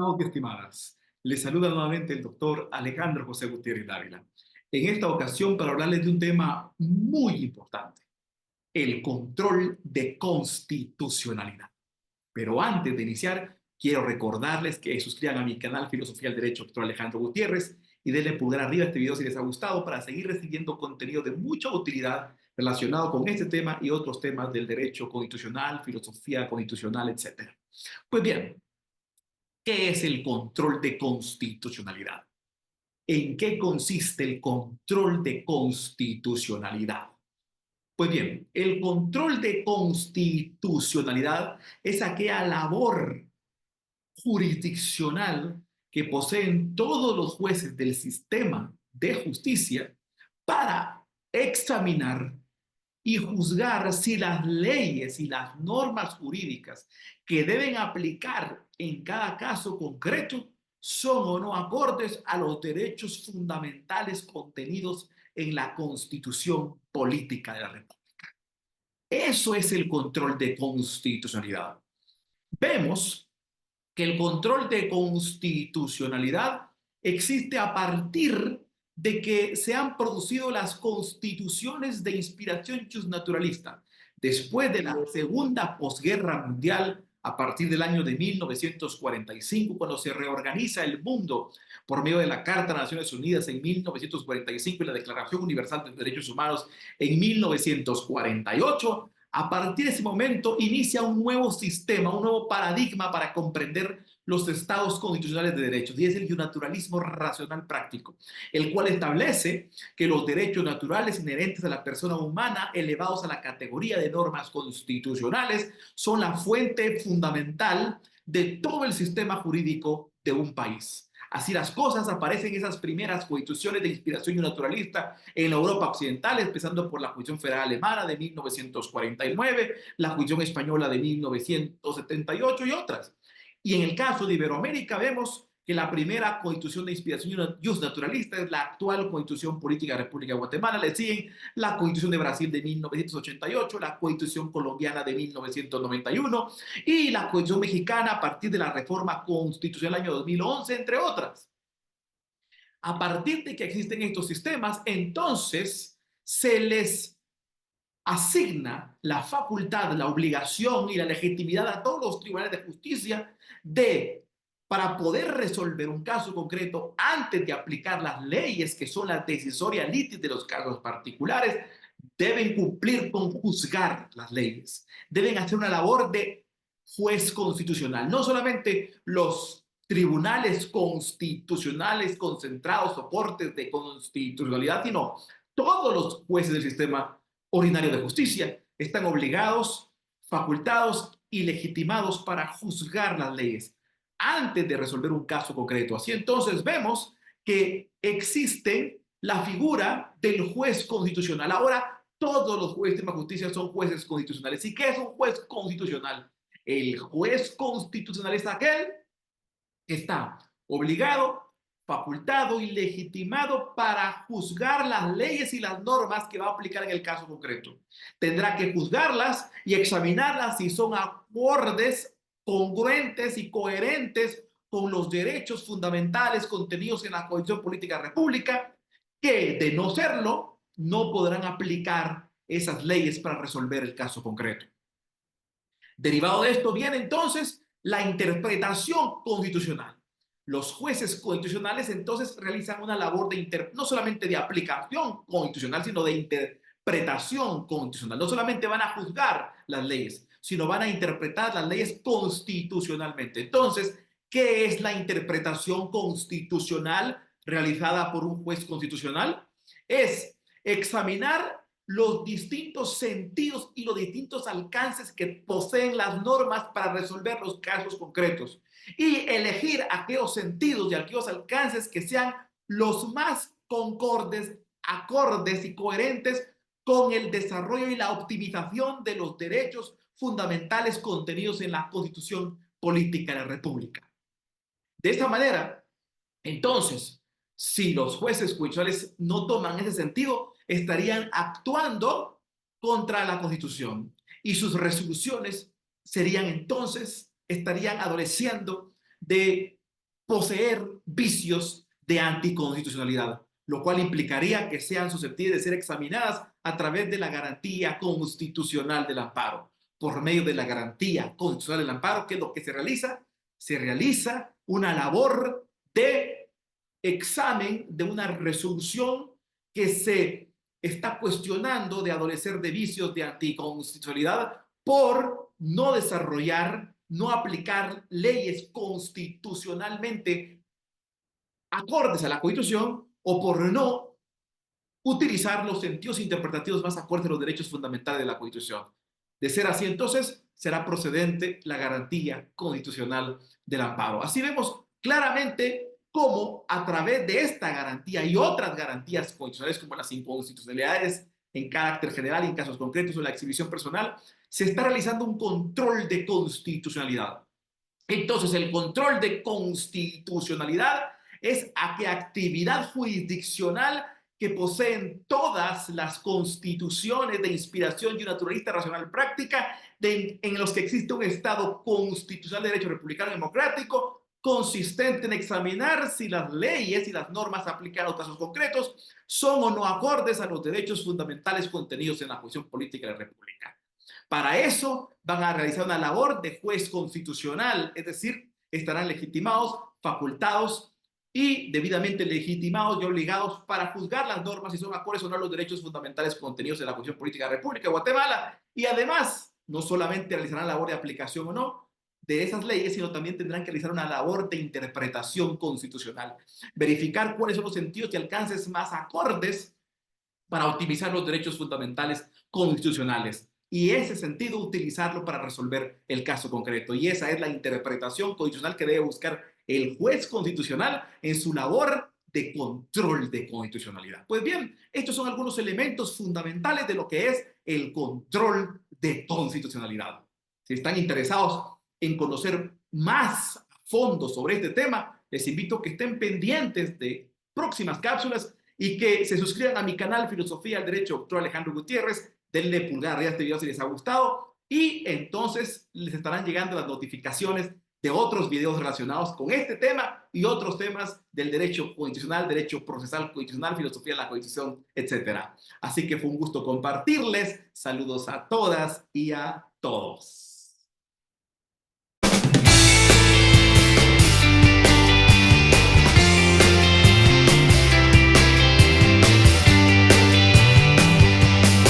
Estimados y estimadas, les saluda nuevamente el doctor Alejandro José Gutiérrez Dávila. En esta ocasión para hablarles de un tema muy importante, el control de constitucionalidad. Pero antes de iniciar, quiero recordarles que suscriban a mi canal Filosofía del Derecho, doctor Alejandro Gutiérrez, y denle pulgar arriba a este video si les ha gustado para seguir recibiendo contenido de mucha utilidad relacionado con este tema y otros temas del derecho constitucional, filosofía constitucional, etc. Pues bien, ¿qué es el control de constitucionalidad? ¿En qué consiste el control de constitucionalidad? Pues bien, el control de constitucionalidad es aquella labor jurisdiccional que poseen todos los jueces del sistema de justicia para examinar y juzgar si las leyes y las normas jurídicas que deben aplicar en cada caso concreto son o no acordes a los derechos fundamentales contenidos en la Constitución Política de la República. Eso es el control de constitucionalidad. Vemos que el control de constitucionalidad existe a partir de que se han producido las constituciones de inspiración justnaturalista después de la segunda posguerra mundial, a partir del año de 1945, cuando se reorganiza el mundo por medio de la Carta de Naciones Unidas en 1945 y la Declaración Universal de Derechos Humanos en 1948. A partir de ese momento inicia un nuevo sistema, un nuevo paradigma para comprender los estados constitucionales de derechos, y es el naturalismo racional práctico, el cual establece que los derechos naturales inherentes a la persona humana, elevados a la categoría de normas constitucionales, son la fuente fundamental de todo el sistema jurídico de un país. Así las cosas, aparecen esas primeras constituciones de inspiración naturalista en la Europa occidental, empezando por la Constitución Federal Alemana de 1949, la Constitución Española de 1978 y otras. Y en el caso de Iberoamérica vemos que la primera constitución de inspiración justnaturalista es la actual Constitución Política de la República de Guatemala. Le siguen la Constitución de Brasil de 1988, la Constitución Colombiana de 1991 y la Constitución Mexicana a partir de la reforma constitucional del año 2011, entre otras. A partir de que existen estos sistemas, entonces se les asigna la facultad, la obligación y la legitimidad a todos los tribunales de justicia de, para poder resolver un caso concreto antes de aplicar las leyes que son las decisoria litis de los casos particulares, deben cumplir con juzgar las leyes. Deben hacer una labor de juez constitucional. No solamente los tribunales constitucionales concentrados, soportes de constitucionalidad, sino todos los jueces del sistema ordinario de justicia están obligados, facultados y legitimados para juzgar las leyes antes de resolver un caso concreto. Así entonces vemos que existe la figura del juez constitucional. Ahora todos los jueces de justicia son jueces constitucionales. ¿Y qué es un juez constitucional? El juez constitucional es aquel que está obligado, facultado y legitimado para juzgar las leyes y las normas que va a aplicar en el caso concreto. Tendrá que juzgarlas y examinarlas si son acordes, congruentes y coherentes con los derechos fundamentales contenidos en la Constitución Política de la República, que de no serlo, no podrán aplicar esas leyes para resolver el caso concreto. Derivado de esto viene entonces la interpretación constitucional. Los jueces constitucionales entonces realizan una labor de no solamente de aplicación constitucional, sino de interpretación constitucional. No solamente van a juzgar las leyes, sino van a interpretar las leyes constitucionalmente. Entonces, ¿qué es la interpretación constitucional realizada por un juez constitucional? Es examinar los distintos sentidos y los distintos alcances que poseen las normas para resolver los casos concretos y elegir aquellos sentidos y aquellos alcances que sean los más concordes, acordes y coherentes con el desarrollo y la optimización de los derechos fundamentales contenidos en la Constitución Política de la República. De esta manera, entonces, si los jueces judiciales no toman ese sentido, estarían actuando contra la Constitución y sus resoluciones serían entonces, estarían adoleciendo de poseer vicios de anticonstitucionalidad, lo cual implicaría que sean susceptibles de ser examinadas a través de la garantía constitucional del amparo. Por medio de la garantía constitucional del amparo, ¿qué es lo que se realiza? Se realiza una labor de examen de una resolución que se está cuestionando de adolecer de vicios de anticonstitucionalidad por no desarrollar, no aplicar leyes constitucionalmente acordes a la Constitución o por no utilizar los sentidos interpretativos más acordes a los derechos fundamentales de la Constitución. De ser así, entonces, será procedente la garantía constitucional del amparo. Así vemos claramente cómo a través de esta garantía y otras garantías constitucionales como las inconstitucionalidades en carácter general y en casos concretos o la exhibición personal, se está realizando un control de constitucionalidad. Entonces, el control de constitucionalidad es a qué actividad jurisdiccional que poseen todas las constituciones de inspiración y naturalista racional práctica en los que existe un Estado constitucional de derecho republicano democrático consistente en examinar si las leyes y las normas aplicadas a los casos concretos son o no acordes a los derechos fundamentales contenidos en la Constitución Política de la República. Para eso van a realizar una labor de juez constitucional, es decir, estarán legitimados, facultados y debidamente legitimados y obligados para juzgar las normas si son acordes o no a los derechos fundamentales contenidos en la Constitución Política de la República de Guatemala. Y además, no solamente realizarán labor de aplicación o no de esas leyes, sino también tendrán que realizar una labor de interpretación constitucional, verificar cuáles son los sentidos y alcances más acordes para optimizar los derechos fundamentales constitucionales. Y ese sentido, utilizarlo para resolver el caso concreto. Y esa es la interpretación constitucional que debe buscar el juez constitucional en su labor de control de constitucionalidad. Pues bien, estos son algunos elementos fundamentales de lo que es el control de constitucionalidad. Si están interesados en conocer más a fondo sobre este tema, les invito a que estén pendientes de próximas cápsulas y que se suscriban a mi canal Filosofía del Derecho, doctor Alejandro Gutiérrez. Denle pulgar arriba a este video si les ha gustado y entonces les estarán llegando las notificaciones de otros videos relacionados con este tema y otros temas del derecho constitucional, derecho procesal constitucional, filosofía de la Constitución, etc. Así que fue un gusto compartirles. Saludos a todas y a todos.